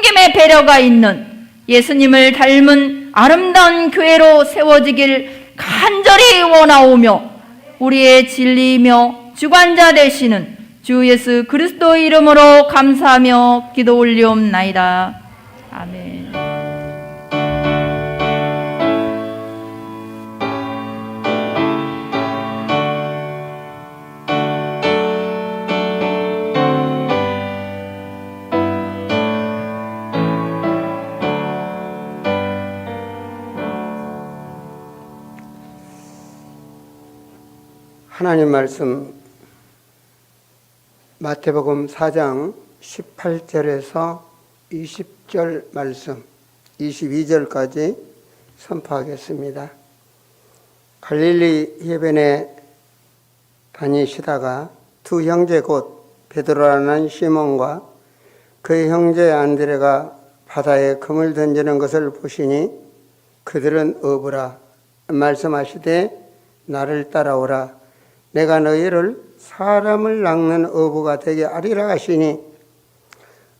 섬김의 배려가 있는 예수님을 닮은 아름다운 교회로 세워지길 간절히 원하오며 우리의 진리이며 주관자 되시는 주 예수 그리스도 이름으로 감사하며 기도 올리옵나이다. 아멘. 하나님 말씀 마태복음 4장 18절에서 20절 말씀 22절까지 선포하겠습니다. 갈릴리 해변에 다니시다가 두 형제 곧 베드로라는 시몬과 그의 형제 안드레가 바다에 금을 던지는 것을 보시니 그들은 어부라 말씀하시되 나를 따라오라 내가 너희를 사람을 낚는 어부가 되게 하리라 하시니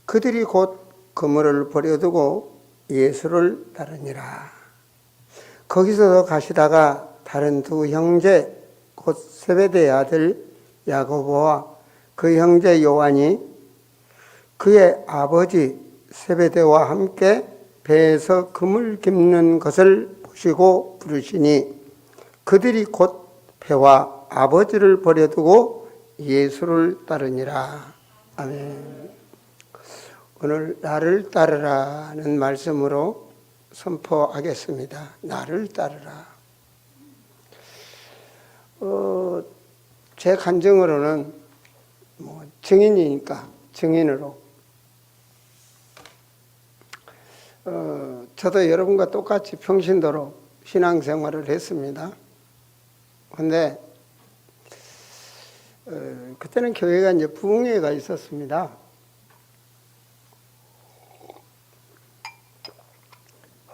그들이 곧 그물을 버려두고 예수를 따르니라. 거기서 가시다가 다른 두 형제 곧 세베대의 아들 야고보와 그 형제 요한이 그의 아버지 세베대와 함께 배에서 그물 깁는 것을 보시고 부르시니 그들이 곧 배와 아버지를 버려두고 예수를 따르니라. 아멘. 오늘 나를 따르라는 말씀으로 선포하겠습니다. 나를 따르라. 제 간증으로는 증인이니까 증인으로 저도 여러분과 똑같이 평신도로 신앙생활을 했습니다. 근데 그때는 교회가 이제 부흥회가 있었습니다.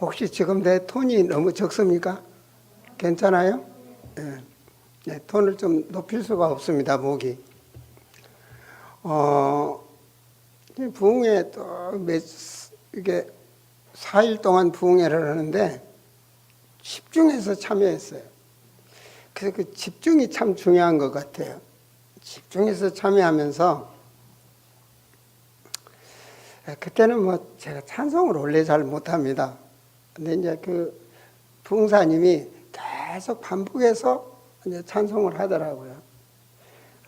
혹시 지금 내 톤이 너무 적습니까? 괜찮아요? 네, 톤을 좀 높일 수가 없습니다, 목이. 부흥회 또 이게 4일 동안 부흥회를 하는데 집중해서 참여했어요. 그래서 그 집중이 참 중요한 것 같아요. 집중해서 참여하면서 그때는 제가 찬송을 원래 잘 못합니다. 근데 이제 그 부흥사님이 계속 반복해서 이제 찬송을 하더라고요.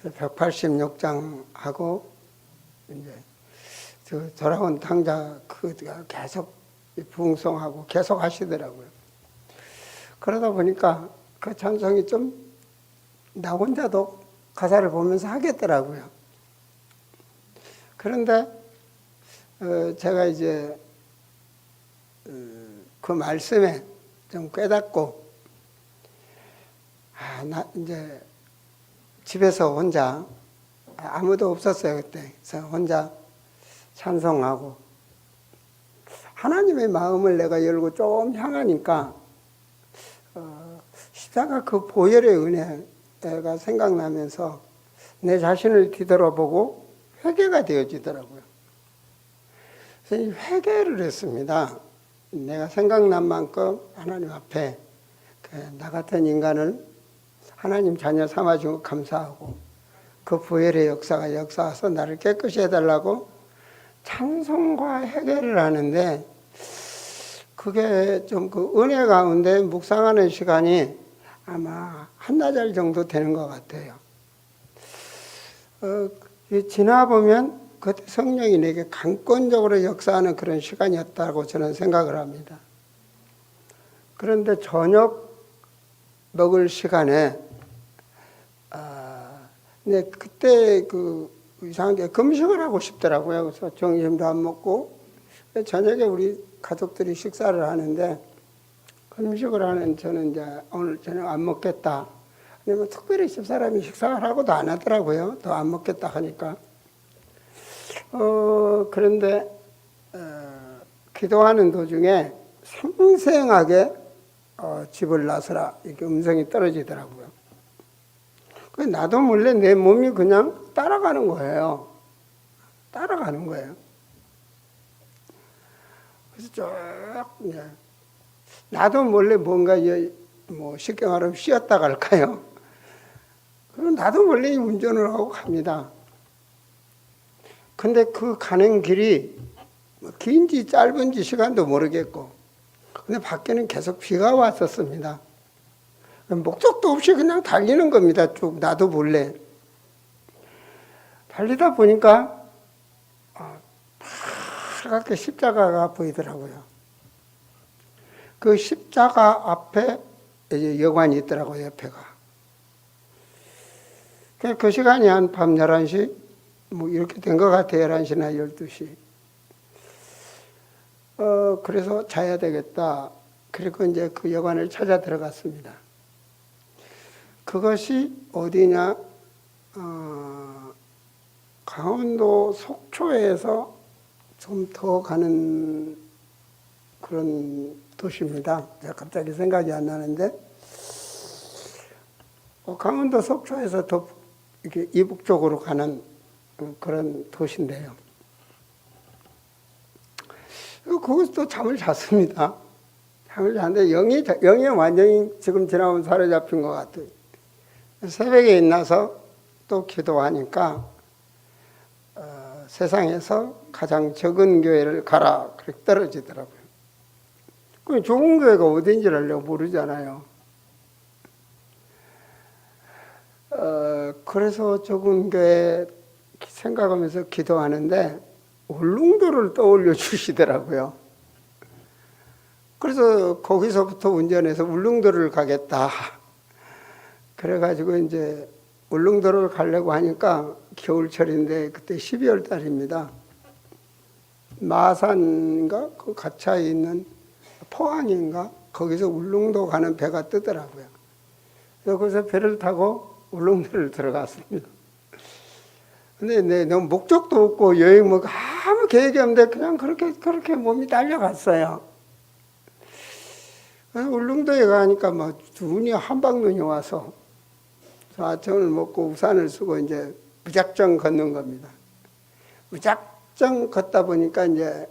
186장 하고 이제 돌아온 당자 그가 계속 부흥송하고 계속 하시더라고요. 그러다 보니까 그 찬송이 좀 나 혼자도 가사를 보면서 하겠더라고요. 그런데 제가 이제 그 말씀에 좀 깨닫고 나 이제 집에서 혼자 아무도 없었어요 그때. 그래서 혼자 찬송하고 하나님의 마음을 내가 열고 좀 향하니까 십자가 그 보혈의 은혜가 생각나면서 내 자신을 뒤돌아보고 회개가 되어지더라고요. 그래서 회개를 했습니다. 내가 생각난 만큼 하나님 앞에 나 같은 인간을 하나님 자녀 삼아주고 감사하고 그 보혈의 역사가 역사와서 나를 깨끗이 해달라고 찬송과 회개를 하는데 그게 좀 그 은혜 가운데 묵상하는 시간이 아마 한나절 정도 되는 것 같아요. 지나보면 그때 성령이 내게 강권적으로 역사하는 그런 시간이었다고 저는 생각을 합니다. 그런데 저녁 먹을 시간에 근데 그때 이상하게 금식을 하고 싶더라고요. 그래서 점심도 안 먹고 저녁에 우리 가족들이 식사를 하는데 금식을 하는 저는 이제 오늘 저녁 안 먹겠다. 근데 특별히 집사람이 식사를 하고도 안 하더라고요. 더 안 먹겠다 하니까. 그런데 기도하는 도중에 생생하게 집을 나서라 이렇게 음성이 떨어지더라고요. 나도 몰래 내 몸이 그냥 따라가는 거예요. 따라가는 거예요. 그래서 쭉 이제 나도 몰래 뭔가 뭐 쉽게 말하면 쉬었다 갈까요? 그럼 나도 몰래 운전을 하고 갑니다. 근데 그 가는 길이 긴지 짧은지 시간도 모르겠고, 근데 밖에는 계속 비가 왔었습니다. 목적도 없이 그냥 달리는 겁니다. 쭉 나도 몰래. 달리다 보니까 파랗게 십자가가 보이더라고요. 그 십자가 앞에 이제 여관이 있더라고요, 옆에가. 그 시간이 한 밤 11시, 뭐 이렇게 된 것 같아요. 11시나 12시. 그래서 자야 되겠다. 그리고 이제 그 여관을 찾아 들어갔습니다. 그것이 어디냐, 강원도 속초에서 좀 더 가는 그런 도시입니다. 제가 갑자기 생각이 안 나는데, 강원도 속초에서 더 이렇게 이북 쪽으로 가는 그런 도시인데요. 거기서 잠을 잤습니다. 잠을 잤는데 영이 완전히 지금 지나면 사로잡힌 것 같아요. 새벽에 일어나서 또 기도하니까 세상에서 가장 적은 교회를 가라 그렇게 떨어지더라고요. 그럼 좋은 교회가 어딘지를 내가 모르잖아요. 그래서 적은 교회 생각하면서 기도하는데 울릉도를 떠올려 주시더라고요. 그래서 거기서부터 운전해서 울릉도를 가겠다. 그래가지고 이제 울릉도를 가려고 하니까 겨울철인데 그때 12월 달입니다. 마산인가 그 가차에 있는 포항인가 거기서 울릉도 가는 배가 뜨더라고요. 그래서 거기서 배를 타고 울릉도를 들어갔습니다. 근데 너무 목적도 없고 여행 뭐 아무 계획이 없는데 그냥 그렇게 몸이 딸려갔어요. 그래서 울릉도에 가니까 막 눈이 한방눈이 와서 아침을 먹고 우산을 쓰고 이제 무작정 걷는 겁니다. 무작정 걷다 보니까 이제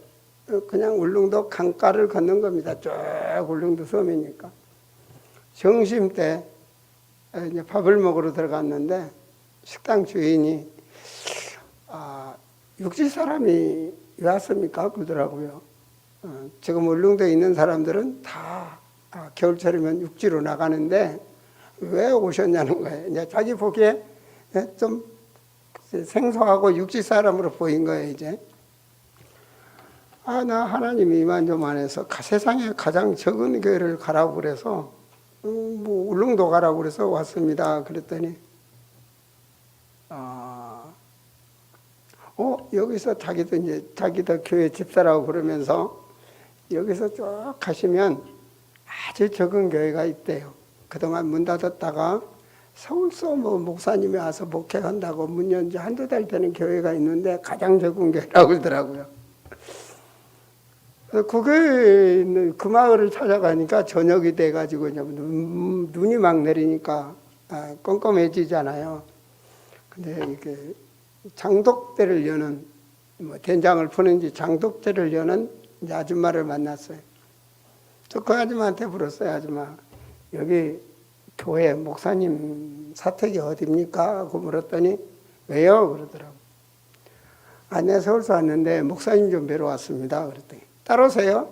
그냥 울릉도 강가를 걷는 겁니다. 쭉 울릉도 섬이니까. 점심 때 이제 밥을 먹으러 들어갔는데 식당 주인이 육지 사람이 왜 왔습니까? 그러더라고요. 지금 울릉도에 있는 사람들은 다 겨울철이면 육지로 나가는데 왜 오셨냐는 거예요. 이제 자기 보기에 좀 생소하고 육지 사람으로 보인 거예요, 이제. 나 하나님이 이만 좀 안 해서 세상에 가장 적은 교회를 가라고 그래서 뭐 울릉도 가라고 그래서 왔습니다. 그랬더니 여기서 자기도 교회 집사라고 그러면서 여기서 쭉 가시면 아주 적은 교회가 있대요. 그동안 문 닫았다가 서울서 뭐 목사님이 와서 목회한다고 문 연지 한두 달 되는 교회가 있는데 가장 적은 교회라고 그러더라고요. 그 마을을 찾아가니까 저녁이 돼가지고 눈이 막 내리니까 껌껌해지잖아요. 근데 이렇게 장독대를 여는 뭐 된장을 푸는지 장독대를 여는 이제 아줌마를 만났어요. 저 그 아줌마한테 물었어요. 아줌마, 여기 교회 목사님 사택이 어디입니까? 하고 물었더니 왜요? 그러더라고. 내가 서울서 왔는데 목사님 좀 뵈러 왔습니다. 그랬더니 따라오세요.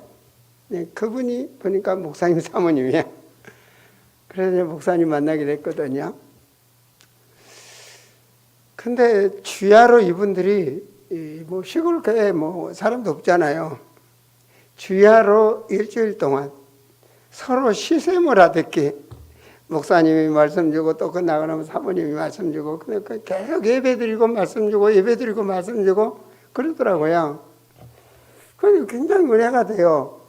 네, 그분이 보니까 목사님 사모님이야. 그래서 목사님 만나게 됐거든요. 근데 주야로 이분들이 뭐 시골 교회 뭐 사람도 없잖아요. 주야로 일주일 동안 서로 시샘을 하듯이 목사님이 말씀 주고 또 끝나고 나면 사모님이 말씀 주고 그러니까 계속 예배 드리고 말씀 주고 예배 드리고 말씀 주고 그러더라고요. 그래서 굉장히 은혜가 돼요.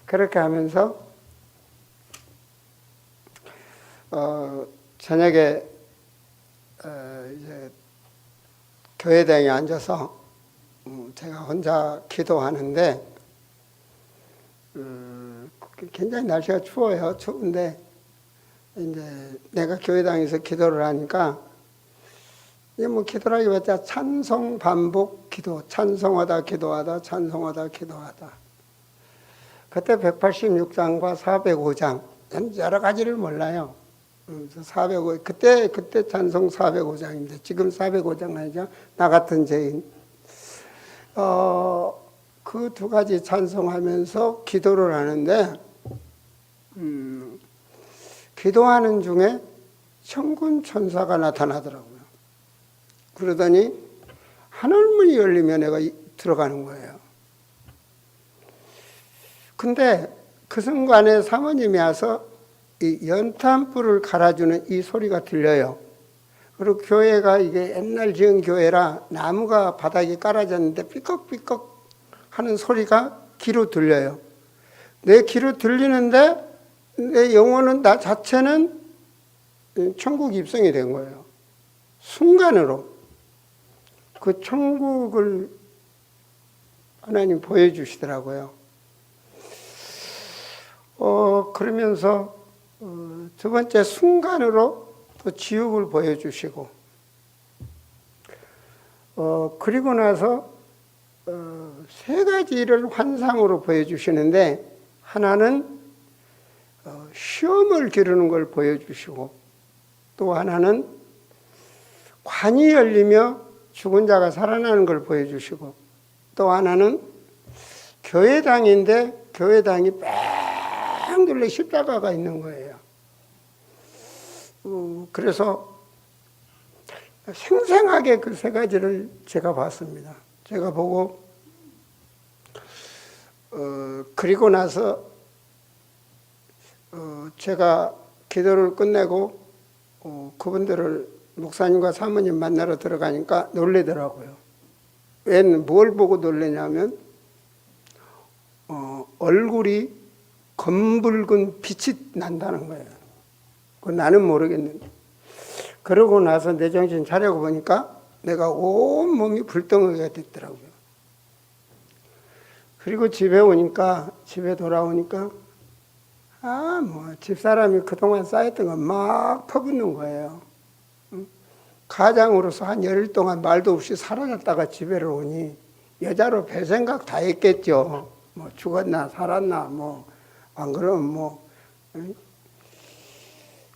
그렇게 하면서 저녁에 이제 교회당에 앉아서 제가 혼자 기도하는데 굉장히 날씨가 추워요. 추운데 이제 내가 교회당에서 기도를 하니까 이게 뭐 기도라기보다 찬송 반복 기도, 찬송하다 기도하다, 찬송하다 기도하다. 그때 186장과 405장 여러 가지를 몰라요. 405 그때 찬송 405장인데 지금 405장 아니죠? 나 같은 죄인. 그 두 가지 찬송하면서 기도를 하는데 기도하는 중에 천군 천사가 나타나더라고요. 그러더니 하늘문이 열리면 내가 들어가는 거예요. 근데 그 순간에 사모님이 와서 이 연탄불을 갈아주는 이 소리가 들려요. 그리고 교회가 이게 옛날 지은 교회라 나무가 바닥에 깔아졌는데 삐걱삐걱 하는 소리가 귀로 들려요. 내 귀로 들리는데 내 영혼은 나 자체는 천국 입성이 된 거예요. 순간으로 그 천국을 하나님 보여주시더라고요. 그러면서 두 번째 순간으로 또 지옥을 보여주시고 그리고 나서 세 가지를 환상으로 보여주시는데 하나는 시험을 기르는 걸 보여주시고 또 하나는 관이 열리며 죽은 자가 살아나는 걸 보여주시고 또 하나는 교회당인데 교회당이 뺑 둘러 십자가가 있는 거예요. 그래서 생생하게 그 세 가지를 제가 봤습니다. 제가 보고 그리고 나서 제가 기도를 끝내고 그분들을 목사님과 사모님 만나러 들어가니까 놀래더라고요. 뭘 보고 놀래냐면 얼굴이 검붉은 빛이 난다는 거예요. 그건 나는 모르겠는데. 그러고 나서 내 정신 차리고 보니까 내가 온 몸이 불덩어리가 됐더라고요. 그리고 집에 돌아오니까 집사람이 그동안 쌓였던 거 막 퍼붓는 거예요. 가장으로서 한 열흘 동안 말도 없이 사라졌다가 집에를 오니 여자로 별 생각 다 했겠죠. 뭐 죽었나 살았나 안 그러면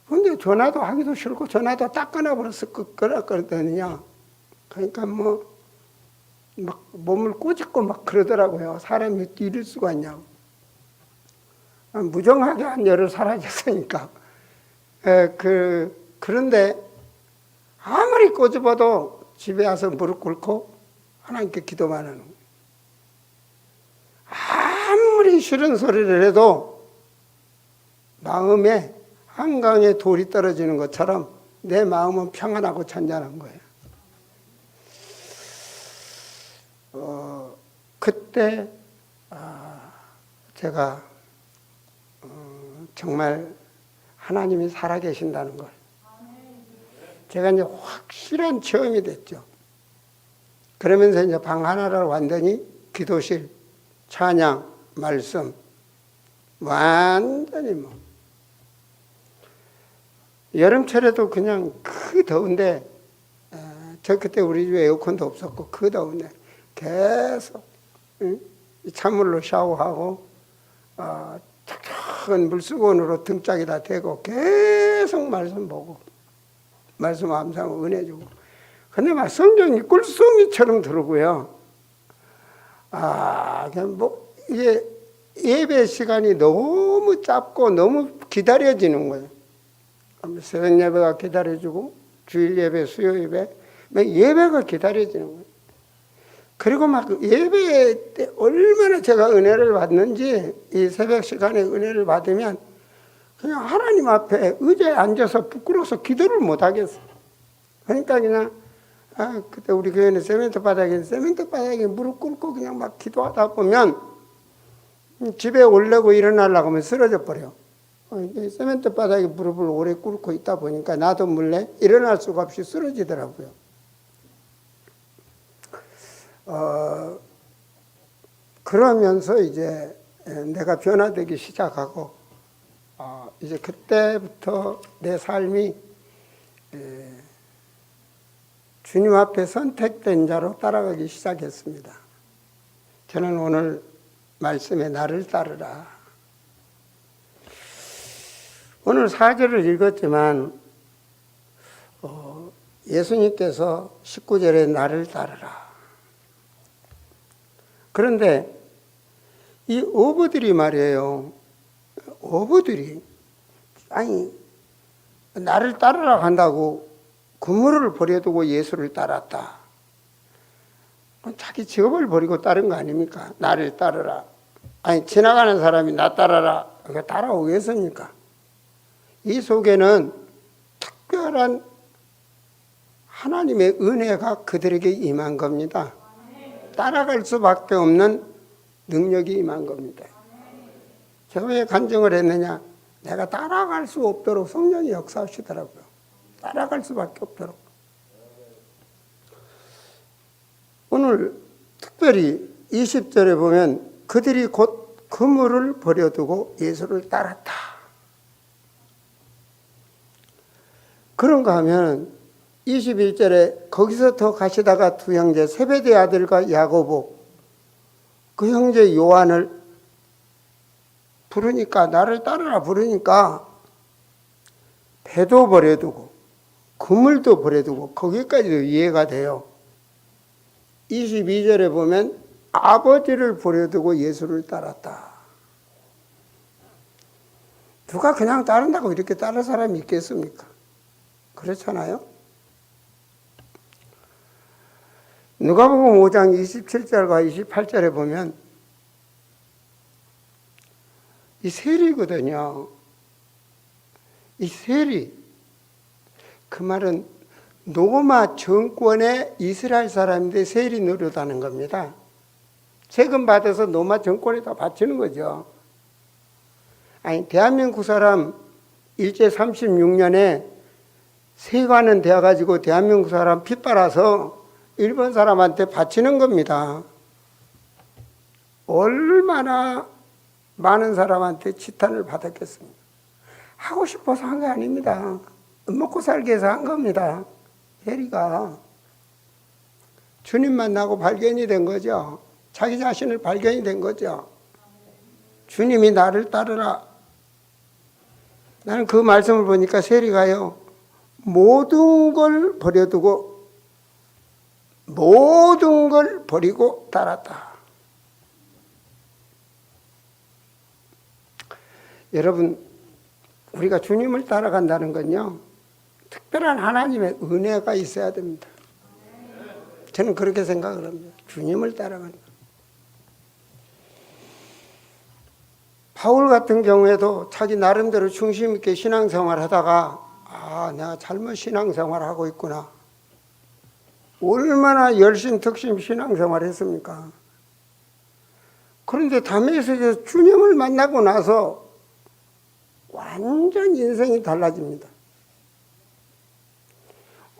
근데 전화도 하기도 싫고 전화도 딱 끊어버렸을 거거든요. 그러니까 막 몸을 꼬집고 막 그러더라고요. 사람이 이럴 수가 있냐고. 무정하게 한 열흘 사라졌으니까. 그런데 아무리 꼬집어도 집에 와서 무릎 꿇고 하나님께 기도만 하는 거예요. 아무리 싫은 소리를 해도 마음에 한강에 돌이 떨어지는 것처럼 내 마음은 평안하고 잔잔한 거예요. 그때 제가 정말 하나님이 살아계신다는 걸 제가 이제 확실한 체험이 됐죠. 그러면서 이제 방 하나를 완전히 기도실, 찬양, 말씀 완전히 여름철에도 그냥 더운데 저 그때 우리 집에 에어컨도 없었고 더운데 계속 찬물로 샤워하고 탁탁한 물수건으로 등짝에다 대고 계속 말씀 보고 말씀 암송하고 은혜 주고 근데 막 성경이 꿀송이처럼 들어오고요. 그냥 이게 예배 시간이 너무 짧고 너무 기다려지는 거예요. 새벽 예배가 기다려지고 주일 예배, 수요 예배, 예배가 기다려지는 거예요. 그리고 막 예배 때 얼마나 제가 은혜를 받는지 이 새벽 시간에 은혜를 받으면 그냥 하나님 앞에 의자에 앉아서 부끄러워서 기도를 못 하겠어요. 그러니까 그냥 그때 우리 교회는 세멘트 바닥에 무릎 꿇고 그냥 막 기도하다 보면 집에 오려고 일어나려고 하면 쓰러져 버려. 세멘트 바닥에 무릎을 오래 꿇고 있다 보니까 나도 몰래 일어날 수가 없이 쓰러지더라고요. 그러면서 이제 내가 변화되기 시작하고 이제 그때부터 내 삶이 주님 앞에 선택된 자로 따라가기 시작했습니다. 저는 오늘 말씀에 나를 따르라. 오늘 4절을 읽었지만 예수님께서 19절에 나를 따르라. 그런데 이 어부들이 말이에요. 어부들이 아니 나를 따르라 한다고 그물을 버려두고 예수를 따랐다. 자기 직업을 버리고 따른 거 아닙니까? 나를 따르라. 아니 지나가는 사람이 나 따라라. 그거 따라오겠습니까? 이 속에는 특별한 하나님의 은혜가 그들에게 임한 겁니다. 따라갈 수밖에 없는 능력이 임한 겁니다. 제가 왜 간증을 했느냐? 내가 따라갈 수 없도록 성령이 역사하시더라고요. 따라갈 수밖에 없도록. 오늘 특별히 20절에 보면 그들이 곧 그물을 버려두고 예수를 따랐다. 그런가 하면 21절에 거기서 더 가시다가 두 형제 세베대 아들과 야고보 그 형제 요한을 부르니까 나를 따르라 부르니까 배도 버려두고 그물도 버려두고 거기까지도 이해가 돼요. 22절에 보면 아버지를 버려두고 예수를 따랐다. 누가 그냥 따른다고 이렇게 따를 사람이 있겠습니까? 그렇잖아요. 누가복음 5장 27절과 28절에 보면 이 세리거든요. 이 세리. 그 말은 로마 정권의 이스라엘 사람인데 세리 노릇하는 겁니다. 세금 받아서 로마 정권에다 바치는 거죠. 아니 대한민국 사람 일제 36년에 세관은 되어가지고 대한민국 사람 피 빨아서 일본 사람한테 바치는 겁니다. 얼마나 많은 사람한테 지탄을 받았겠습니까? 하고 싶어서 한 게 아닙니다. 먹고 살기 위해서 한 겁니다. 세리가 주님 만나고 발견이 된 거죠. 자기 자신을 발견이 된 거죠. 주님이 나를 따르라. 나는 그 말씀을 보니까 세리가요, 모든 걸 버려두고 모든 걸 버리고 따랐다. 여러분, 우리가 주님을 따라간다는 건요, 특별한 하나님의 은혜가 있어야 됩니다. 저는 그렇게 생각을 합니다. 주님을 따라간다. 바울 같은 경우에도 자기 나름대로 중심 있게 신앙생활 하다가 내가 잘못 신앙생활 하고 있구나. 얼마나 열심 특심 신앙생활 했습니까? 그런데 다메섹에서 주님을 만나고 나서 완전 인생이 달라집니다.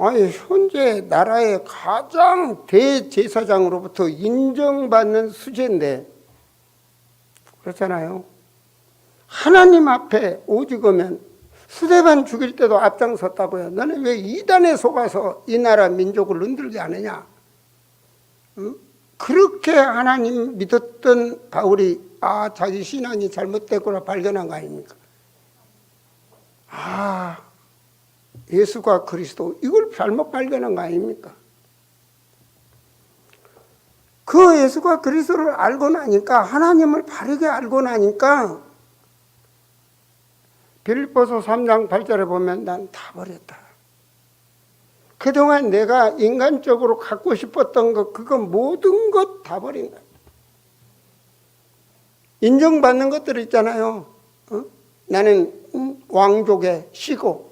아니 현재 나라의 가장 대제사장으로부터 인정받는 수제인데 그렇잖아요. 하나님 앞에 오직으면 스데반 죽일 때도 앞장섰다고요. 너는 왜 이단에 속아서 이 나라 민족을 흔들게 하느냐? 응? 그렇게 하나님 믿었던 바울이 자기 신앙이 잘못됐구나 발견한 거 아닙니까? 예수가 그리스도 이걸 잘못 발견한 거 아닙니까? 그 예수가 그리스도를 알고 나니까 하나님을 바르게 알고 나니까 빌립보서 3장 8절에 보면 난 다 버렸다. 그동안 내가 인간적으로 갖고 싶었던 것 그거 모든 것 다 버린다. 인정받는 것들 있잖아요. 나는 왕족의 시고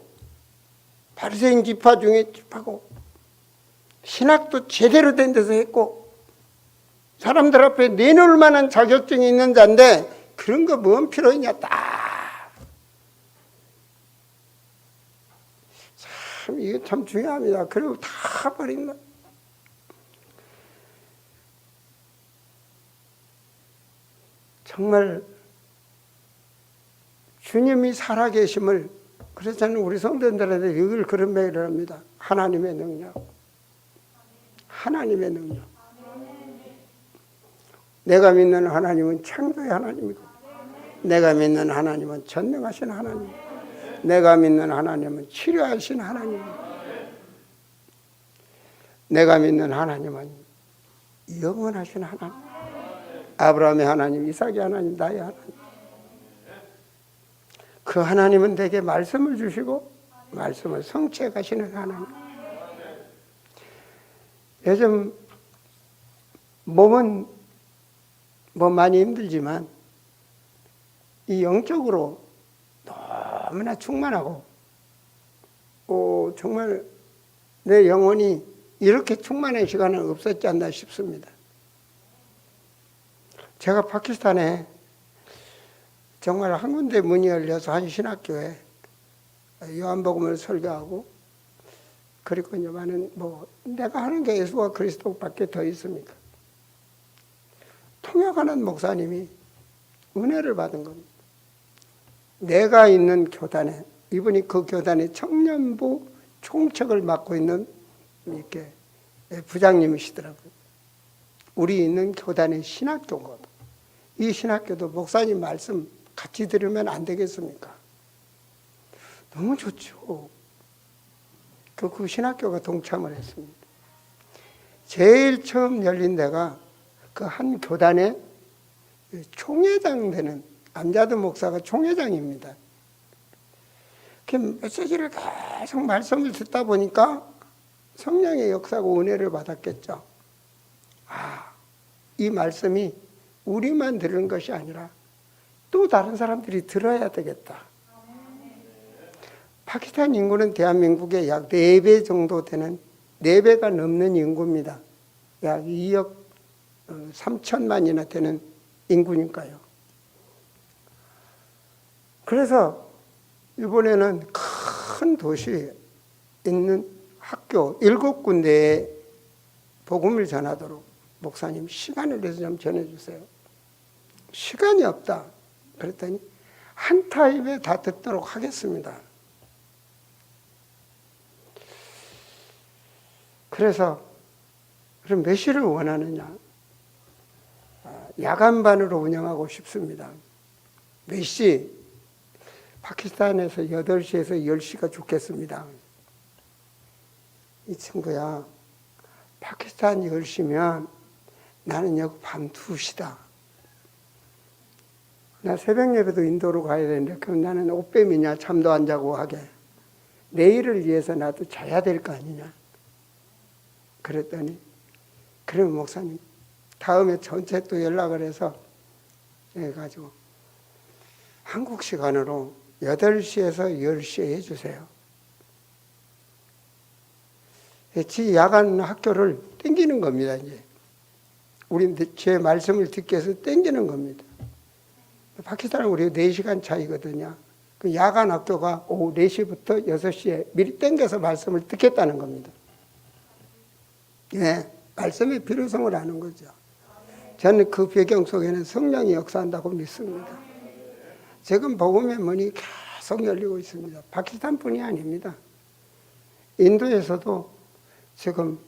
바리새인 지파 중에 집하고 신학도 제대로 된 데서 했고 사람들 앞에 내놓을 만한 자격증이 있는 자인데 그런 거 뭔 필요 있냐. 이게 참 중요합니다. 그리고 다 버린다. 정말 주님이 살아계심을 그렇잖아요. 우리 성도들한테 이걸 그런 말을 합니다. 하나님의 능력. 하나님의 능력. 내가 믿는 하나님은 창조의 하나님이고, 내가 믿는 하나님은 전능하신 하나님, 내가 믿는 하나님은 치료하신 하나님, 내가 믿는 하나님은 영원하신 하나님, 아브라함의 하나님, 이삭의 하나님, 나의 하나님. 그 하나님은 내게 말씀을 주시고 말씀을 성취해 가시는 하나님. 요즘 몸은 뭐 많이 힘들지만 이 영적으로 너무나 충만하고 정말 내 영혼이 이렇게 충만한 시간은 없었지 않나 싶습니다. 제가 파키스탄에 정말 한 군데 문이 열려서 한 신학교에 요한복음을 설교하고, 그리고 이제 많은 내가 하는 게 예수와 그리스도밖에 더 있습니까? 통역하는 목사님이 은혜를 받은 겁니다. 내가 있는 교단에, 이분이 그 교단의 청년부 총책을 맡고 있는 이렇게 부장님이시더라고요. 우리 있는 교단의 신학교거든. 이 신학교도 목사님 말씀 같이 들으면 안 되겠습니까? 너무 좋죠. 그 신학교가 동참을 했습니다. 제일 처음 열린 데가 그 한 교단의 총회장 되는 암자드 목사가 총회장입니다. 그 메시지를 계속 말씀을 듣다 보니까 성령의 역사고 은혜를 받았겠죠. 이 말씀이 우리만 들은 것이 아니라 또 다른 사람들이 들어야 되겠다. 파키스탄 인구는 대한민국의 약 4배 정도 되는, 4배가 넘는 인구입니다. 약 2억 3천만이나 되는 인구니까요. 그래서 이번에는 큰 도시에 있는 학교 7군데에 복음을 전하도록 목사님 시간을 내서 좀 전해주세요. 시간이 없다. 그랬더니 한 타임에 다 듣도록 하겠습니다. 그래서 그럼 몇 시를 원하느냐? 야간반으로 운영하고 싶습니다. 몇 시? 파키스탄에서 8시에서 10시가 좋겠습니다. 이 친구야, 파키스탄 10시면 나는 여기 밤 2시다. 나 새벽 예배도 인도로 가야 되는데 그럼 나는 옷뱀이냐, 잠도 안 자고 하게. 내일을 위해서 나도 자야 될 거 아니냐. 그랬더니, 그럼 목사님 다음에 전체 또 연락을 해서 해가지고 한국 시간으로 8시에서 10시에 해주세요. 지 야간 학교를 땡기는 겁니다. 이제 우리 제 말씀을 듣기 위해서 땡기는 겁니다. 파키스탄은 우리 4시간 차이거든요. 그 야간 학교가 오후 4시부터 6시에 미리 땡겨서 말씀을 듣겠다는 겁니다. 예, 말씀의 필요성을 아는 거죠. 저는 그 배경 속에는 성령이 역사한다고 믿습니다. 지금 복음의 문이 계속 열리고 있습니다. 파키스탄뿐이 아닙니다. 인도에서도 지금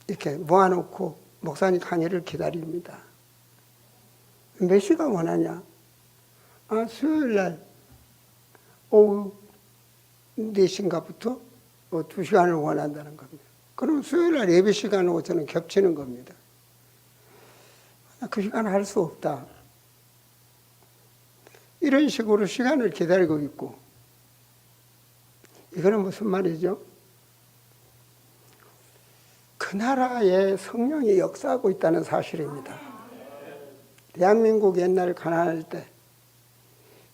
이렇게 모아놓고 목사님 강의를 기다립니다. 몇 시간 원하냐? 수요일날 오후 4시인가부터 2시간을 원한다는 겁니다. 그럼 수요일날 예배 시간하고 저는 겹치는 겁니다. 그 시간 할 수 없다. 이런 식으로 시간을 기다리고 있고, 이거는 무슨 말이죠? 그 나라에 성령이 역사하고 있다는 사실입니다. 대한민국 옛날 가난할 때,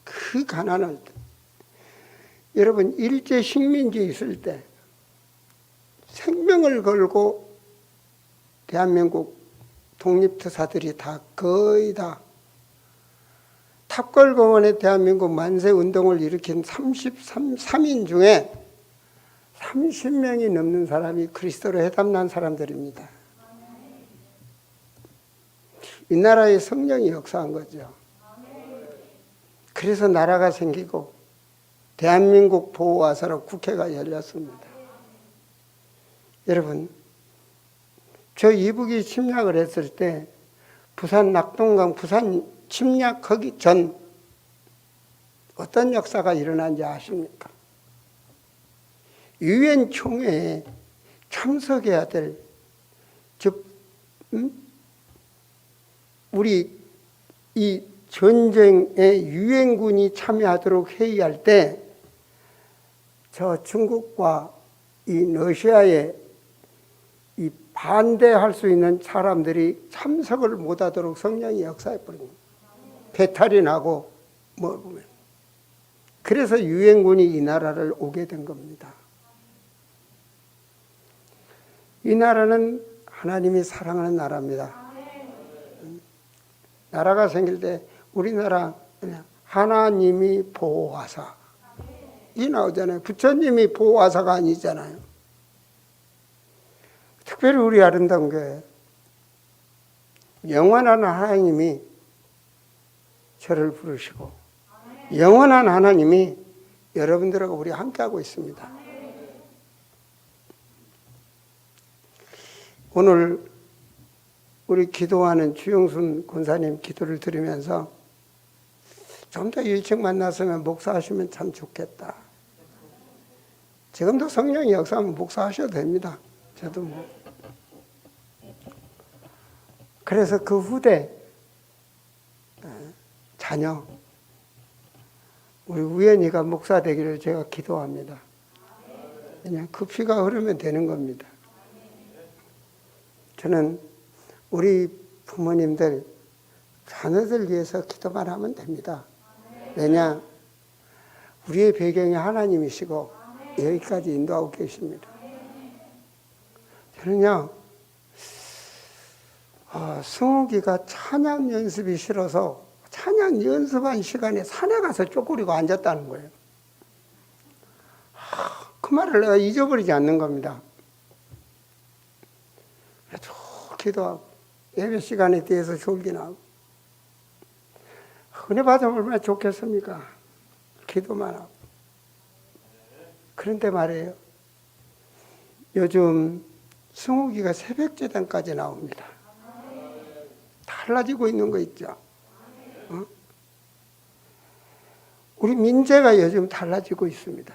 그 가난할 때, 여러분 일제 식민지 있을 때 생명을 걸고 대한민국 독립투사들이 다 거의 다 탑골공원에 대한민국 만세 운동을 일으킨 33인 중에 30명이 넘는 사람이 그리스도로 해담난 사람들입니다. 이 나라의 성령이 역사한 거죠. 그래서 나라가 생기고 대한민국 보호와서로 국회가 열렸습니다. 여러분, 저 이북이 침략을 했을 때 부산 낙동강 부산 침략하기 전 어떤 역사가 일어난지 아십니까? 유엔 총회에 참석해야 될, 즉 우리 이 전쟁에 유엔군이 참여하도록 회의할 때 저 중국과 이 러시아에 이 반대할 수 있는 사람들이 참석을 못하도록 성령이 역사해 버립니다. 배탈이 나고 뭐 보면 그래서 유엔군이 이 나라를 오게 된 겁니다. 이 나라는 하나님이 사랑하는 나라입니다. 나라가 생길 때 우리나라 하나님이 보호하사 이 나오잖아요. 부처님이 보호하사가 아니잖아요. 특별히 우리 아름다운 교회 영원한 하나님이 저를 부르시고 영원한 하나님이 여러분들하고 우리 함께하고 있습니다. 오늘 우리 기도하는 주영순 권사님 기도를 들으면서 좀 더 일찍 만났으면 목사하시면 참 좋겠다. 지금도 성령이 역사하면 목사하셔도 됩니다. 저도 뭐. 그래서 그 후대 자녀 우리 우연이가 목사 되기를 제가 기도합니다. 그냥 그 피가 흐르면 되는 겁니다. 저는 우리 부모님들 자녀들 위해서 기도만 하면 됩니다. 왜냐? 우리의 배경이 하나님이시고 여기까지 인도하고 계십니다. 저는요, 승욱이가 찬양 연습이 싫어서 찬양 연습한 시간에 산에 가서 쪼그리고 앉았다는 거예요. 그 말을 내가 잊어버리지 않는 겁니다. 그래서 기도하고 예배 시간에 대해서 졸기나고 은혜 받으면 얼마나 좋겠습니까? 기도만 하고. 그런데 말이에요. 요즘 승욱이가 새벽제단까지 나옵니다. 달라지고 있는 거 있죠? 우리 민재가 요즘 달라지고 있습니다.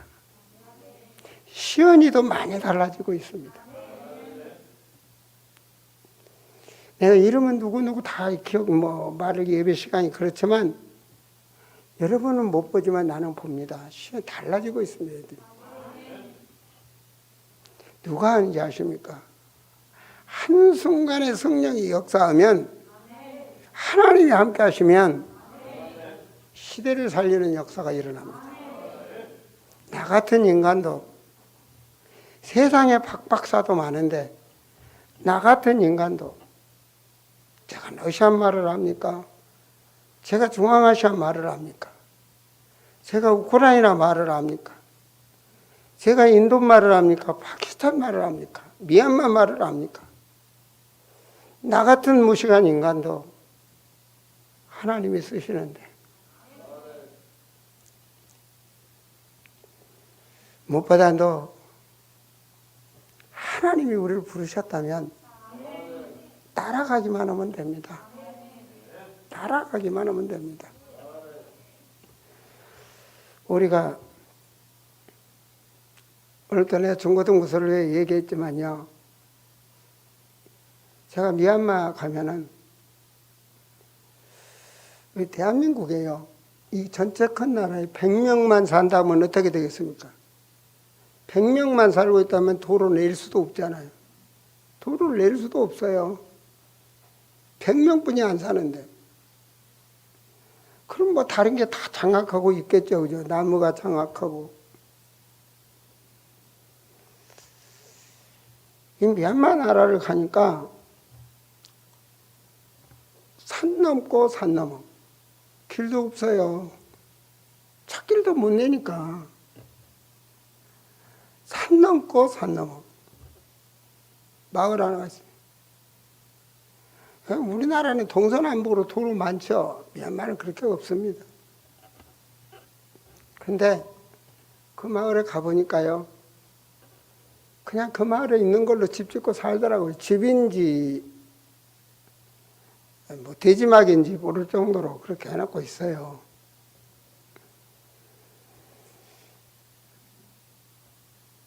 시연이도 많이 달라지고 있습니다. 내가 이름은 누구누구 다 말을 예배 시간이 그렇지만 여러분은 못 보지만 나는 봅니다. 시연 달라지고 있습니다. 애들이. 누가 하는지 아십니까? 한순간에 성령이 역사하면 하나님이 함께 하시면 시대를 살리는 역사가 일어납니다. 나 같은 인간도 세상에 박박사도 많은데 나 같은 인간도 제가 러시아 말을 합니까? 제가 중앙아시아 말을 합니까? 제가 우크라이나 말을 합니까? 제가 인도 말을 합니까? 파키스탄 말을 합니까? 미얀마 말을 합니까? 나 같은 무식한 인간도 하나님이 쓰시는데 무엇보다도 하나님이 우리를 부르셨다면 따라가기만 하면 됩니다. 따라가기만 하면 됩니다. 우리가 오늘도 내가 중고등부서를 얘기했지만요. 제가 미얀마 가면은 우리 대한민국에요. 이 전체 큰 나라에 100명만 산다면 어떻게 되겠습니까? 100명만 살고 있다면 도로 내릴 수도 없잖아요. 도로를 내릴 수도 없어요. 100명뿐이 안 사는데. 그럼 뭐 다른 게 다 장악하고 있겠죠. 그죠? 나무가 장악하고. 이 미얀마 나라를 가니까 산 넘고 산 넘어. 길도 없어요. 찾길도 못 내니까. 산 넘고 산 넘어. 마을 하나가 있어요. 우리나라는 동서남북으로 도로 많죠. 미얀마는 그렇게 없습니다. 근데 그 마을에 가보니까요. 그냥 그 마을에 있는 걸로 집 짓고 살더라고요. 집인지 뭐 돼지막인지 모를 정도로 그렇게 해놓고 있어요.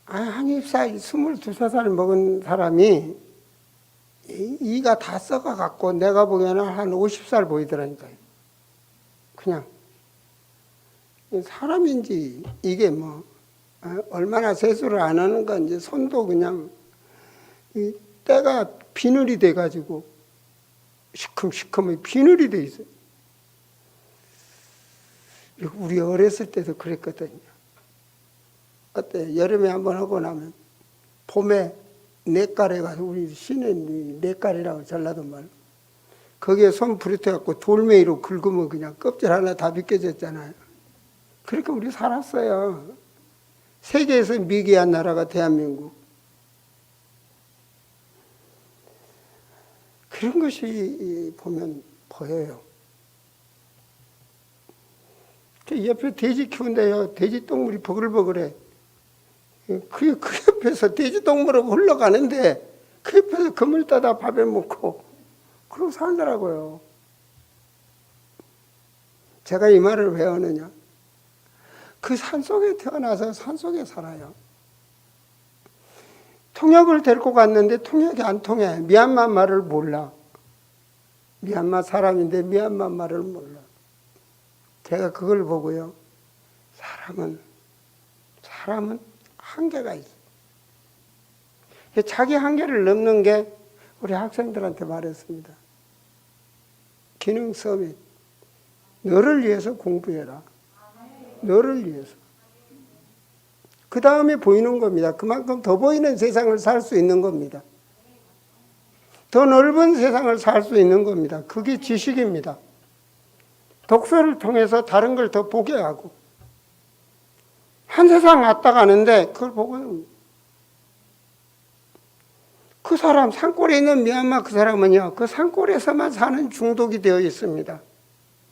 한 입살 22살 먹은 사람이 이가 다 썩어갖고 내가 보기에는 한 50살 보이더라니까요. 그냥 사람인지 이게 뭐 얼마나 세수를 안 하는 건지 손도 그냥 때가 비늘이 돼가지고 시큼시큼하게 비늘이 돼 있어요. 우리 어렸을 때도 그랬거든요. 어때? 여름에 한번 하고 나면 봄에 냇가래가지고 우리 시내 냇가래라고 전라도 말 거기에 손 부딪혀갖고 돌멩이로 긁으면 그냥 껍질 하나 다 벗겨졌잖아요. 그렇게 우리 살았어요. 세계에서 미개한 나라가 대한민국. 그런 것이 보면 보여요. 그 옆에 돼지 키운데요. 돼지 똥물이 버글버글해. 그 옆에서 돼지 똥물하고 흘러가는데 그 옆에서 그물 떠다 밥에 먹고 그러고 살더라고요. 제가 이 말을 왜 하느냐. 그 산속에 태어나서 산속에 살아요. 통역을 데리고 갔는데 통역이 안 통해. 미얀마 말을 몰라. 미얀마 사람인데 미얀마 말을 몰라. 제가 그걸 보고요. 사람은 한계가 있어. 자기 한계를 넘는 게 우리 학생들한테 말했습니다. 기능 서밋. 너를 위해서 공부해라. 너를 위해서. 그 다음에 보이는 겁니다. 그만큼 더 보이는 세상을 살 수 있는 겁니다. 더 넓은 세상을 살 수 있는 겁니다. 그게 지식입니다. 독서를 통해서 다른 걸 더 보게 하고 한 세상 왔다 가는데 그걸 보고 그 사람 산골에 있는 미얀마 그 사람은요 그 산골에서만 사는 중독이 되어 있습니다.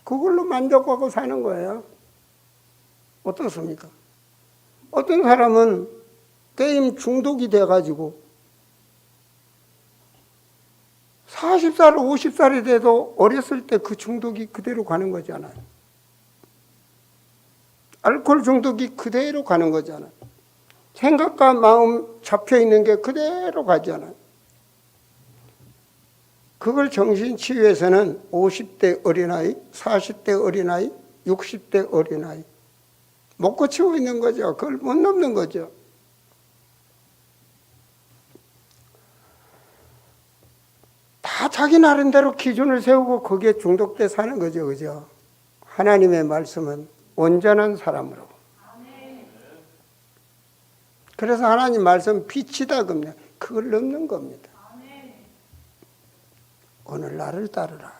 그걸로 만족하고 사는 거예요. 어떻습니까? 어떤 사람은 게임 중독이 돼가지고 40살, 50살이 돼도 어렸을 때 그 중독이 그대로 가는 거잖아요. 알코올 중독이 그대로 가는 거잖아요. 생각과 마음 잡혀있는 게 그대로 가잖아요. 그걸 정신치유에서는 50대 어린아이, 40대 어린아이, 60대 어린아이 못 고치고 있는 거죠. 그걸 못 넘는 거죠. 다 자기 나름대로 기준을 세우고 거기에 중독돼 사는 거죠. 그죠? 하나님의 말씀은 온전한 사람으로. 그래서 하나님 말씀 빛이다 겁니다. 그걸 넘는 겁니다. 오늘 나를 따르라.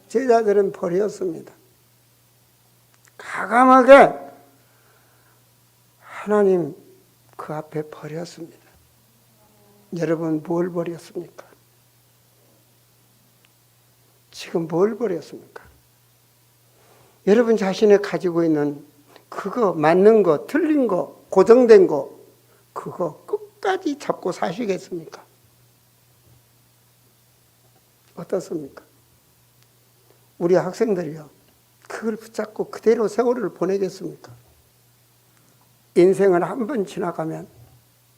제자들은 버렸습니다. 가감하게 하나님 그 앞에 버렸습니다. 여러분 뭘 버렸습니까? 지금 뭘 버렸습니까? 여러분 자신이 가지고 있는 그거 맞는 거, 틀린 거, 고정된 거 그거 끝까지 잡고 사시겠습니까? 어떻습니까? 우리 학생들이요. 그걸 붙잡고 그대로 세월을 보내겠습니까? 인생을 한 번 지나가면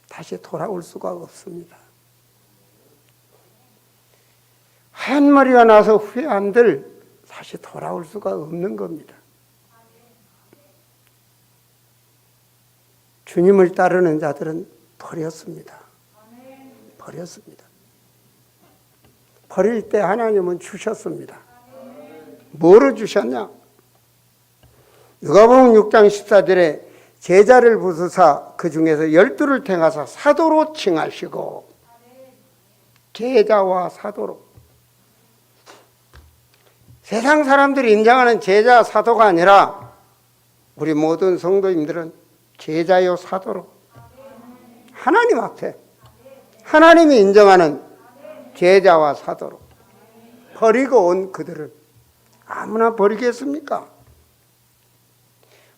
다시 돌아올 수가 없습니다. 하얀 머리가 나서 후회 안 될 다시 돌아올 수가 없는 겁니다. 주님을 따르는 자들은 버렸습니다. 버렸습니다. 버릴 때 하나님은 주셨습니다. 뭐로 주셨냐? 누가복음 6장 14절에 제자를 부수사 그 중에서 12를 택하사 사도로 칭하시고 제자와 사도로 세상 사람들이 인정하는 제자 사도가 아니라 우리 모든 성도님들은 제자요 사도로 하나님 앞에 하나님이 인정하는 제자와 사도로 버리고 온 그들을 아무나 버리겠습니까?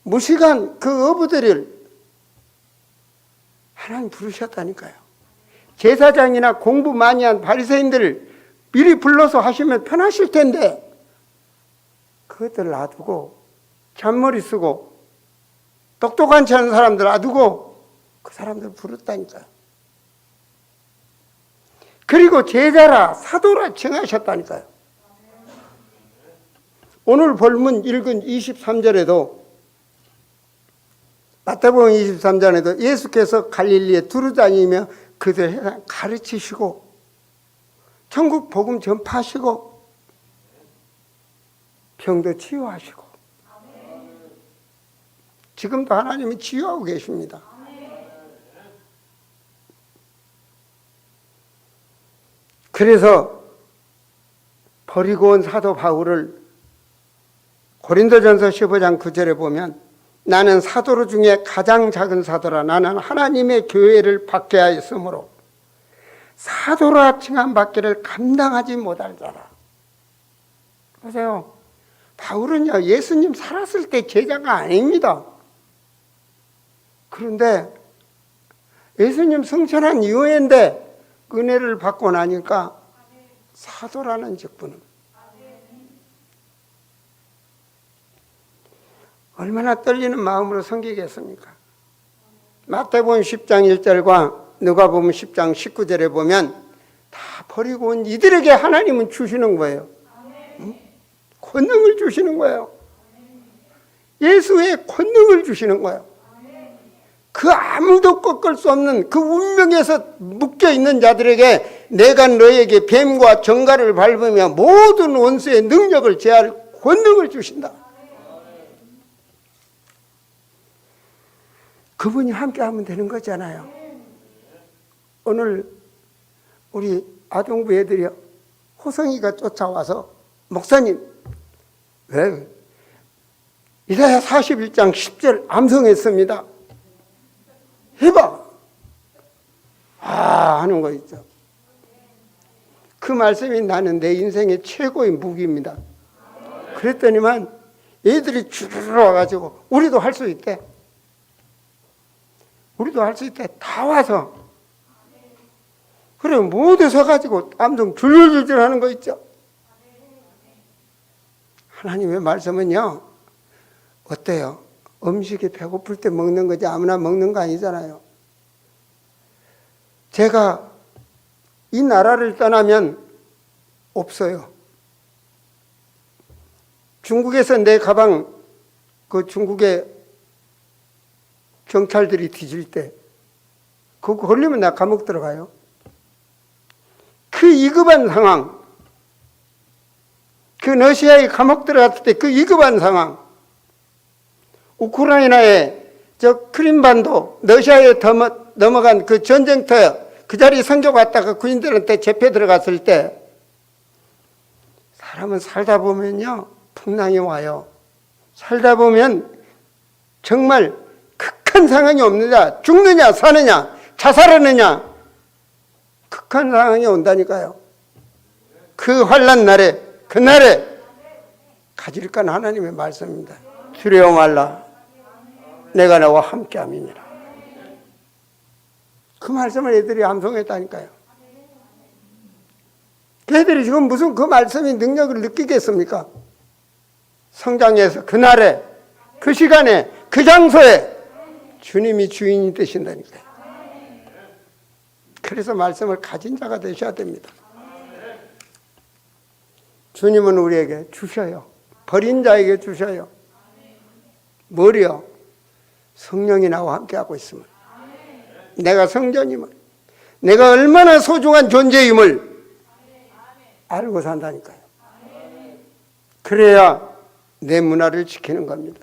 무식한 그 어부들을 하나님 부르셨다니까요. 제사장이나 공부 많이 한 바리새인들을 미리 불러서 하시면 편하실 텐데 그것들 놔두고 잔머리 쓰고 똑똑한지 않은 사람들 놔두고 그 사람들 부르다니까요. 그리고 제자라 사도라 칭하셨다니까요. 오늘 본문 읽은 23절에도 마태복음 23장에도 예수께서 갈릴리에 두루 다니며 그들 세상 가르치시고 천국 복음 전파하시고 병도 치유하시고 지금도 하나님이 치유하고 계십니다. 그래서 버리고 온 사도 바울을 고린도전서 15장 9절에 보면 나는 사도 중에 가장 작은 사도라. 나는 하나님의 교회를 받게 하였으므로 사도라 칭함받기를 감당하지 못할 자라. 보세요. 바울은요, 예수님 살았을 때 제자가 아닙니다. 그런데 예수님 승천한 이후인데 은혜를 받고 나니까 사도라는 직분은 얼마나 떨리는 마음으로 섬기겠습니까? 마태복음 10장 1절과 누가복음 10장 19절에 보면 다 버리고 온 이들에게 하나님은 주시는 거예요. 응? 권능을 주시는 거예요. 예수의 권능을 주시는 거예요. 그 아무도 꺾을 수 없는 그 운명에서 묶여있는 자들에게 내가 너에게 뱀과 정갈을 밟으며 모든 원수의 능력을 제할 권능을 주신다. 그분이 함께하면 되는 거잖아요. 오늘 우리 아동부 애들이요, 호성이가 쫓아와서 목사님 왜 이사야 41장 10절 암송했습니다. 해봐. 하는 거 있죠. 그 말씀이 나는 내 인생의 최고의 무기입니다. 그랬더니만 애들이 주르르 와가지고 우리도 할 수 있대. 우리도 할 수 있대. 다 와서. 그래 모두 서가지고 암송 줄줄줄 하는 거 있죠. 하나님의 말씀은요, 어때요? 음식이 배고플 때 먹는 거지 아무나 먹는 거 아니잖아요. 제가 이 나라를 떠나면 없어요. 중국에서 내 가방 그 중국의 경찰들이 뒤질 때 그거 걸리면 나 감옥 들어가요. 그 이급한 상황, 그 러시아에 감옥 들어갔을 때 그 이급한 상황, 우크라이나의 저 크림반도 러시아에 넘어간 그 전쟁터 그 자리 선교 갔다가 군인들한테 잡혀 들어갔을 때 사람은 살다 보면요 풍랑이 와요. 살다 보면 정말 극한 상황이 없느냐, 죽느냐 사느냐 자살하느냐 극한 상황이 온다니까요. 그 환난 날에 그날에 가질 건 하나님의 말씀입니다. 두려워 말라 내가 너와 함께함이니라. 그 말씀을 애들이 암송했다니까요. 걔들이 지금 무슨 그 말씀의 능력을 느끼겠습니까? 성장에서 그날에 그 시간에 그 장소에 주님이 주인이 되신다니까요. 그래서 말씀을 가진 자가 되셔야 됩니다. 주님은 우리에게 주셔요. 버린 자에게 주셔요. 뭐요? 성령이 나와 함께하고 있음을, 내가 성전임을, 내가 얼마나 소중한 존재임을 알고 산다니까요. 그래야 내 문화를 지키는 겁니다.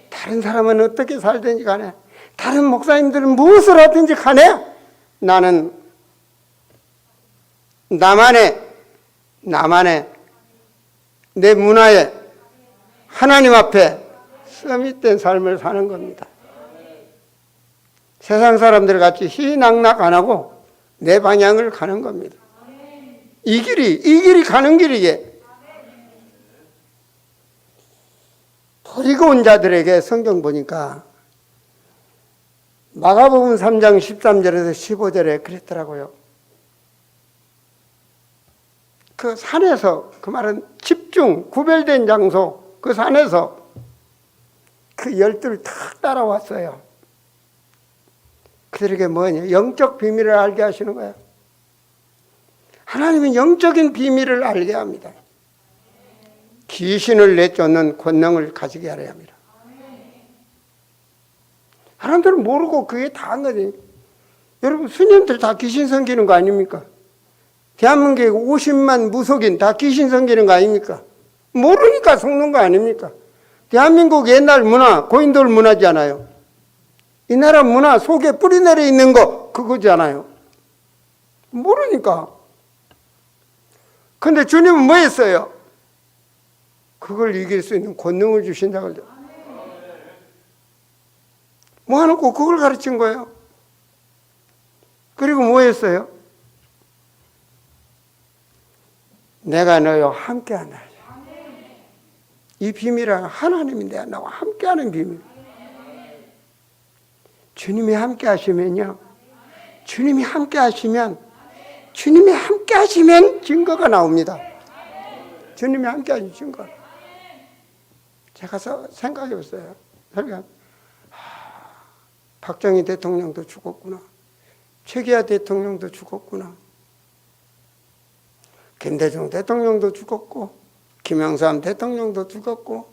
다른 사람은 어떻게 살든지 간에, 다른 목사님들은 무엇을 하든지 간에 나는 나만의 내 문화에 하나님 앞에 서밋된 삶을 사는 겁니다. 세상 사람들 같이 희낙낙 안 하고 내 방향을 가는 겁니다. 이 길이 가는 길이게. 버리고 온 자들에게 성경 보니까 마가복음 3장 13절에서 15절에 그랬더라고요. 그 산에서, 그 말은 집중, 구별된 장소, 그 산에서 그 12를 탁 따라왔어요. 그들에게 뭐냐? 영적 비밀을 알게 하시는 거예요. 하나님은 영적인 비밀을 알게 합니다. 귀신을 내쫓는 권능을 가지게 하려 합니다. 사람들은 모르고 그게 다 한 거지. 여러분, 스님들 다 귀신 섬기는 거 아닙니까? 대한민국에 50만 무속인 다 귀신 섬기는 거 아닙니까? 모르니까 속는 거 아닙니까? 대한민국 옛날 문화, 고인돌 문화잖아요. 이 나라 문화 속에 뿌리내려 있는 거 그거잖아요. 모르니까. 근데 주님은 뭐 했어요? 그걸 이길 수 있는 권능을 주신다고 그러죠. 뭐 하놓고 그걸 가르친 거예요. 그리고 뭐 했어요? 내가 너와 함께하나. 이 비밀은 하나님인데 나와 함께하는 비밀. 주님이 함께 하시면요. 주님이 함께 하시면 증거가 나옵니다. 주님이 함께 하신 증거. 제가 생각해 봤어요. 박정희 대통령도 죽었구나. 최기하 대통령도 죽었구나. 김대중 대통령도 죽었고, 김영삼 대통령도 죽었고,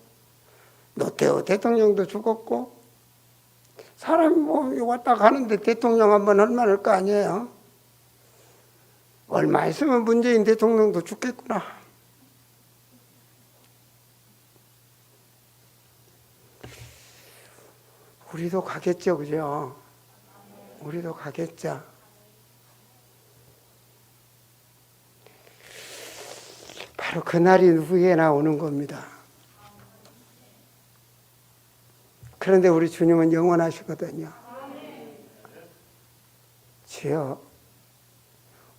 노태우 대통령도 죽었고, 사람이 뭐 왔다 가는데 대통령 한번 할 만할 거 아니에요. 얼마 있으면 문재인 대통령도 죽겠구나. 우리도 가겠죠, 그죠? 우리도 가겠죠. 바로 그날이 누구에게나 오는 겁니다. 그런데 우리 주님은 영원하시거든요. 주여,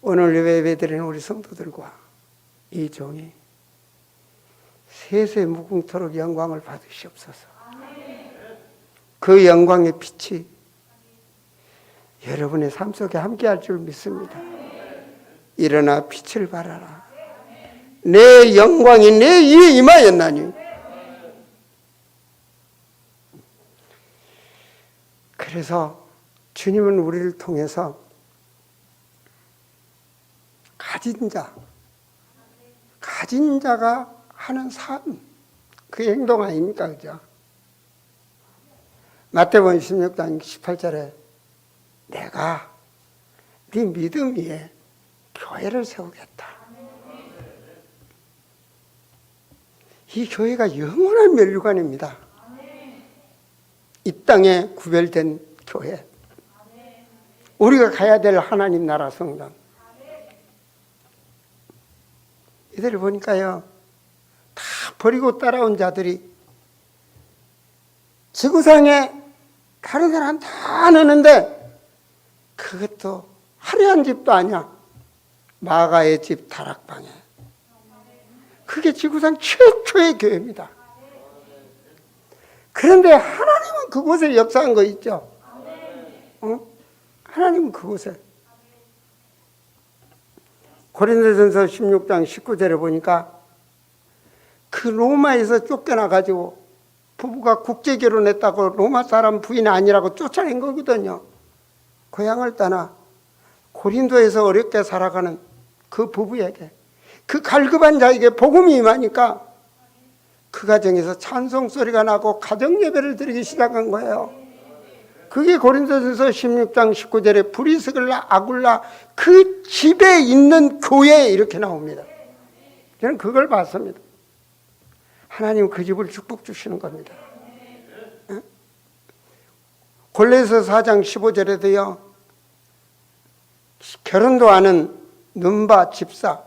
오늘 예배드리는 우리 성도들과 이 종이 세세 무궁토록 영광을 받으시옵소서. 그 영광의 빛이 여러분의 삶 속에 함께할 줄 믿습니다. 일어나 빛을 발하라. 내 영광이 내 위에 임하였나니. 그래서 주님은 우리를 통해서 가진 자가 하는 삶, 그 행동 아닙니까? 그죠? 마태복음 16장 18절에 내가 네 믿음 위에 교회를 세우겠다. 이 교회가 영원한 면류관입니다. 이 땅에 구별된 교회. 우리가 가야 될 하나님 나라 성전. 이들을 보니까요, 다 버리고 따라온 자들이 지구상에 다른 사람 다 넣는데 그것도 화려한 집도 아니야. 마가의 집 다락방에. 그게 지구상 최초의 교회입니다. 그런데 하나님은 그곳에 역사한 거 있죠? 하나님은 그곳에. 고린도전서 16장 19절에 보니까 그 로마에서 쫓겨나가지고 부부가 국제결혼했다고 로마 사람 부인 아니라고 쫓아낸 거거든요. 고향을 떠나 고린도에서 어렵게 살아가는 그 부부에게, 그 갈급한 자에게 복음이 임하니까 그 가정에서 찬송 소리가 나고 가정 예배를 드리기 시작한 거예요. 그게 고린도전서 16장 19절에 브리스글라 아굴라 그 집에 있는 교회 이렇게 나옵니다. 저는 그걸 봤습니다. 하나님 그 집을 축복 주시는 겁니다. 골로새 4장 15절에도요. 결혼도 하는 눈바 집사.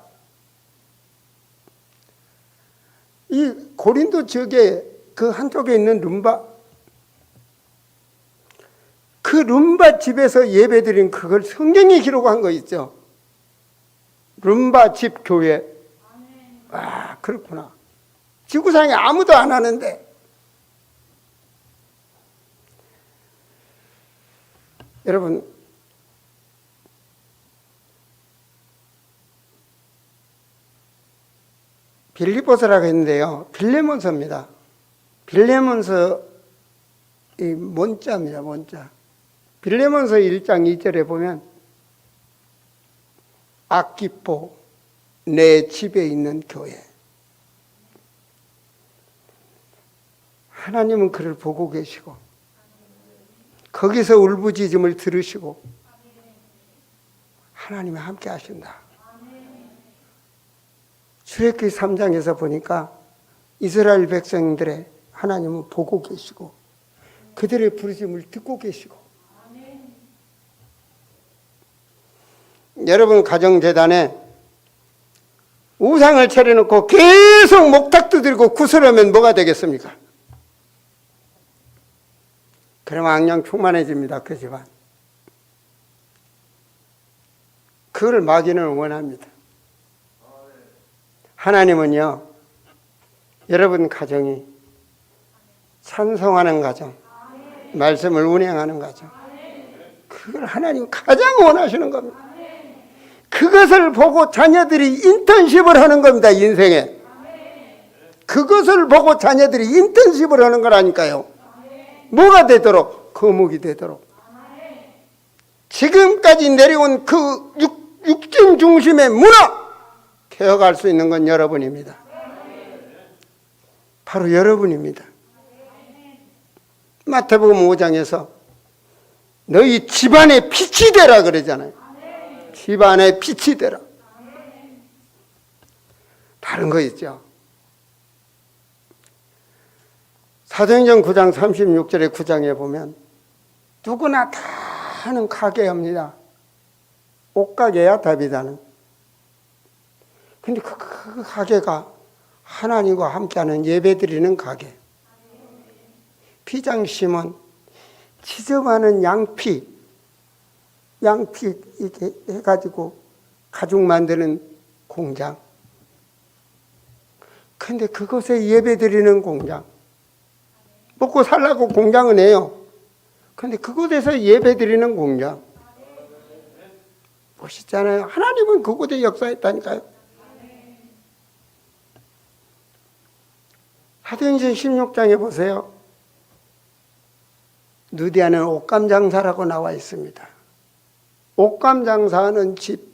이 고린도 지역에 그 한쪽에 있는 룸바, 그 룸바 집에서 예배드린 그걸 성경이 기록한 거 있죠. 룸바 집 교회. 아, 그렇구나. 지구상에 아무도 안 하는데 여러분, 빌립보서라고 했는데요. 빌레몬서입니다. 빌레몬서 이 문자입니다. 문자. 빌레몬서 1장 2절에 보면 아키포 내 집에 있는 교회. 하나님은 그를 보고 계시고 거기서 울부짖음을 들으시고 하나님이 함께 하신다. 출애굽기 3장에서 보니까 이스라엘 백성들의 하나님은 보고 계시고 그들의 부르심을 듣고 계시고 여러분 가정재단에 우상을 차려놓고 계속 목탁도 들고 구슬하면 뭐가 되겠습니까? 그러면 악령 충만해집니다. 그 집안. 그걸 마귀는 원합니다. 하나님은요, 여러분 가정이 찬송하는 가정, 말씀을 운행하는 가정, 그걸 하나님 가장 원하시는 겁니다. 그것을 보고 자녀들이 인턴십을 하는 겁니다. 인생에. 그것을 보고 자녀들이 인턴십을 하는 거라니까요. 뭐가 되도록? 거목이 되도록. 지금까지 내려온 그 육정 중심의 문화 개혁할 수 있는 건 여러분입니다. 바로 여러분입니다. 마태복음 5장에서 너희 집안에 빛이 되라 그러잖아요. 집안에 빛이 되라. 다른 거 있죠. 사도행전 9장 36절에 9장에 보면 누구나 다 하는 가게입니다. 옷가게야 다비다는. 근데 그 가게가 하나님과 함께하는 예배드리는 가게. 피장심은 지저분한 양피 이렇게 해가지고 가죽 만드는 공장. 근데 그것에 예배드리는 공장. 먹고 살라고 공장은 해요. 근데 그곳에서 예배드리는 공장. 멋있잖아요. 하나님은 그곳에 역사했다니까요. 사도행전 16장에 보세요. 누디아는 옷감 장사라고 나와 있습니다. 옷감 장사하는 집.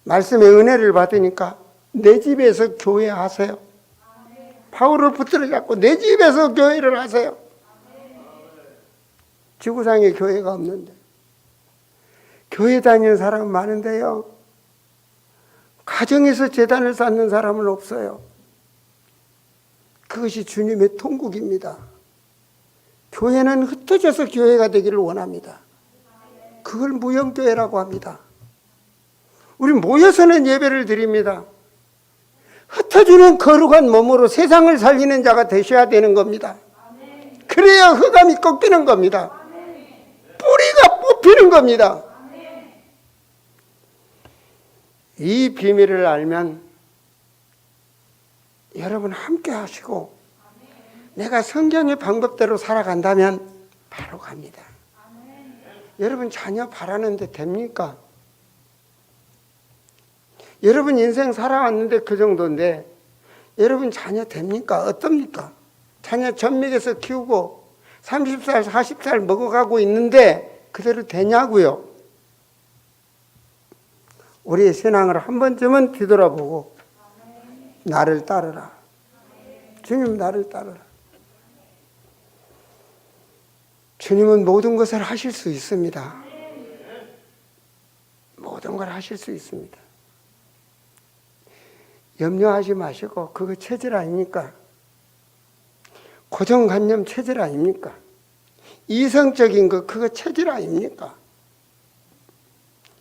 말씀의 은혜를 받으니까 내 집에서 교회 하세요. 바울을 붙들어 잡고 내 집에서 교회를 하세요. 지구상에 교회가 없는데. 교회 다니는 사람은 많은데요. 가정에서 제단을 쌓는 사람은 없어요. 그것이 주님의 통국입니다. 교회는 흩어져서 교회가 되기를 원합니다. 그걸 무형교회라고 합니다. 우리 모여서는 예배를 드립니다. 흩어지는 거룩한 몸으로 세상을 살리는 자가 되셔야 되는 겁니다. 그래야 흑암이 꺾이는 겁니다. 뿌리가 뽑히는 겁니다. 이 비밀을 알면 여러분 함께 하시고 내가 성경의 방법대로 살아간다면 바로 갑니다. 여러분 자녀 바라는데 됩니까? 여러분 인생 살아왔는데 그 정도인데 여러분 자녀 됩니까? 어떻습니까? 자녀 젖먹여서 키우고 30살, 40살 먹어가고 있는데 그대로 되냐고요? 우리의 신앙을 한 번쯤은 뒤돌아보고 나를 따르라. 주님 나를 따르라. 주님은 모든 것을 하실 수 있습니다. 모든 걸 하실 수 있습니다. 염려하지 마시고 그거 체질 아닙니까? 고정관념 체질 아닙니까? 이성적인 거 그거 체질 아닙니까?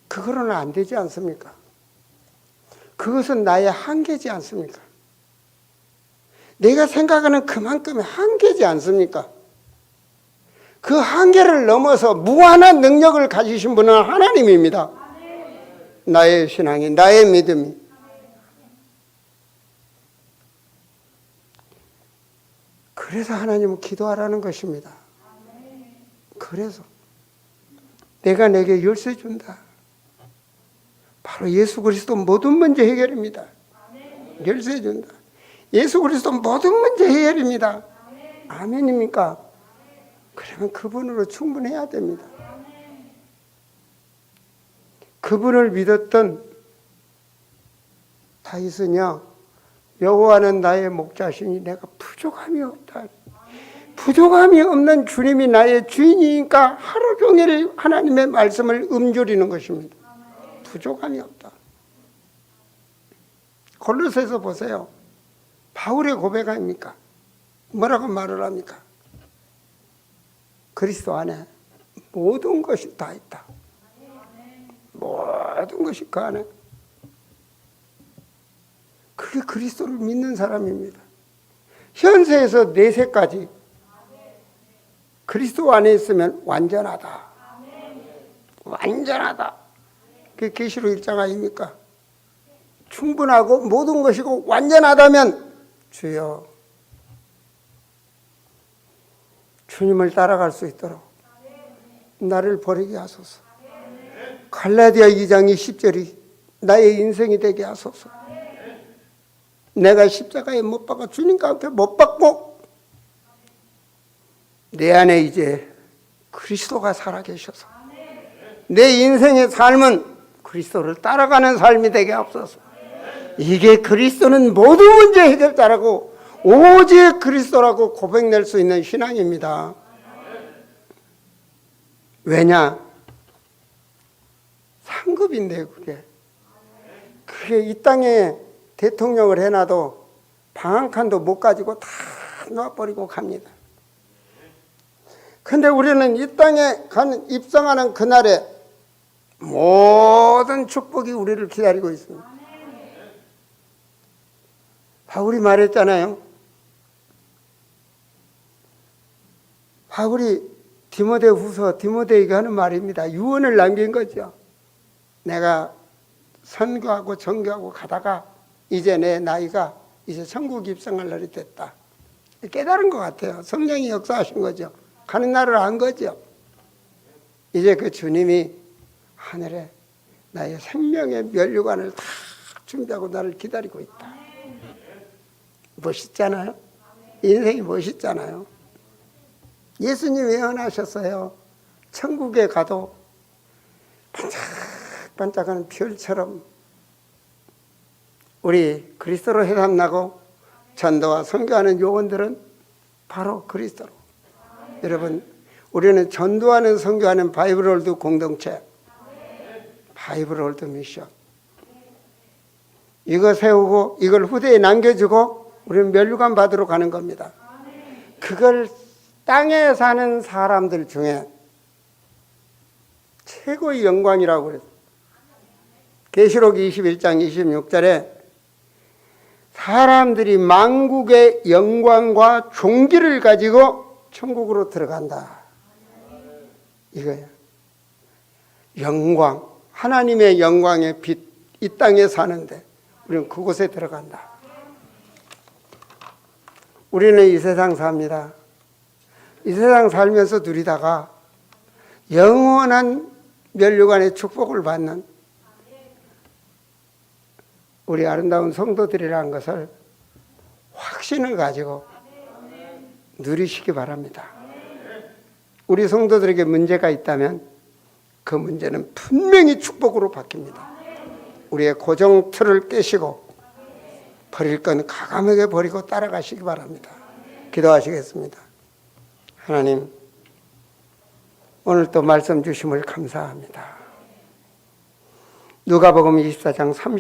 그거로는 안 되지 않습니까? 그것은 나의 한계지 않습니까? 내가 생각하는 그만큼의 한계지 않습니까? 그 한계를 넘어서 무한한 능력을 가지신 분은 하나님입니다. 나의 신앙이, 나의 믿음이. 그래서 하나님은 기도하라는 것입니다. 그래서 내가 내게 열쇠 준다. 바로 예수 그리스도 모든 문제 해결입니다. 열쇠 준다. 예수 그리스도 모든 문제 해결입니다. 아멘입니까? 그러면 그분으로 충분해야 됩니다. 그분을 믿었던 다윗은요, 여호와는 나의 목자시니 내가 부족함이 없다. 부족함이 없는 주님이 나의 주인이니까 하루 종일 하나님의 말씀을 음조리는 것입니다. 부족함이 없다. 골로새서 보세요. 바울의 고백 아닙니까? 뭐라고 말을 합니까? 그리스도 안에 모든 것이 다 있다. 모든 것이 그 안에. 그게 그리스도를 믿는 사람입니다. 현세에서 내세까지 그리스도 안에 있으면 완전하다. 완전하다. 그게 계시록 1장 아닙니까? 충분하고 모든 것이고 완전하다면 주여 주님을 따라갈 수 있도록 나를 버리게 하소서. 갈라디아 2장 20절이 나의 인생이 되게 하소서. 내가 십자가에 못 박아 주님과 함께 못 박고 내 안에 이제 그리스도가 살아계셔서 내 인생의 삶은 그리스도를 따라가는 삶이 되게 하옵소서. 이게 그리스도는 모든 문제 해결자라고 오직 그리스도라고 고백낼 수 있는 신앙입니다. 왜냐? 상급인데 그게 이 땅에 대통령을 해놔도 방 한 칸도 못 가지고 다 놔버리고 갑니다. 근데 우리는 이 땅에 입성하는 그날에 모든 축복이 우리를 기다리고 있습니다. 바울이 말했잖아요. 바울이 디모데후서 디모데에게 하는 말입니다. 유언을 남긴 거죠. 내가 선교하고 전교하고 가다가 이제 내 나이가 이제 천국 입성할 날이 됐다. 깨달은 것 같아요. 성령이 역사하신 거죠. 가는 날을 안 거죠. 이제 그 주님이 하늘에 나의 생명의 면류관을 다 준비하고 나를 기다리고 있다. 멋있잖아요. 인생이 멋있잖아요. 예수님이 예언하셨어요. 천국에 가도 반짝반짝하는 별처럼 우리 그리스도로 해담나고 전도와 선교하는 요원들은 바로 그리스도로. 여러분, 우리는 전도하는 선교하는 바이블홀드 공동체, 바이블홀드 미션. 이거 세우고 이걸 후대에 남겨주고 우리는 면류관 받으러 가는 겁니다. 그걸 땅에 사는 사람들 중에 최고의 영광이라고 그랬어요. 계시록 21장 26절에 사람들이 만국의 영광과 존귀를 가지고 천국으로 들어간다. 이거예요. 영광, 하나님의 영광의 빛, 이 땅에 사는데 우리는 그곳에 들어간다. 우리는 이 세상 삽니다. 이 세상 살면서 누리다가 영원한 면류관의 축복을 받는 우리 아름다운 성도들이라는 것을 확신을 가지고 누리시기 바랍니다. 우리 성도들에게 문제가 있다면 그 문제는 분명히 축복으로 바뀝니다. 우리의 고정 틀을 깨시고 버릴 건 과감하게 버리고 따라가시기 바랍니다. 기도하시겠습니다. 하나님, 오늘 또 말씀 주심을 감사합니다. 누가복음 24장 30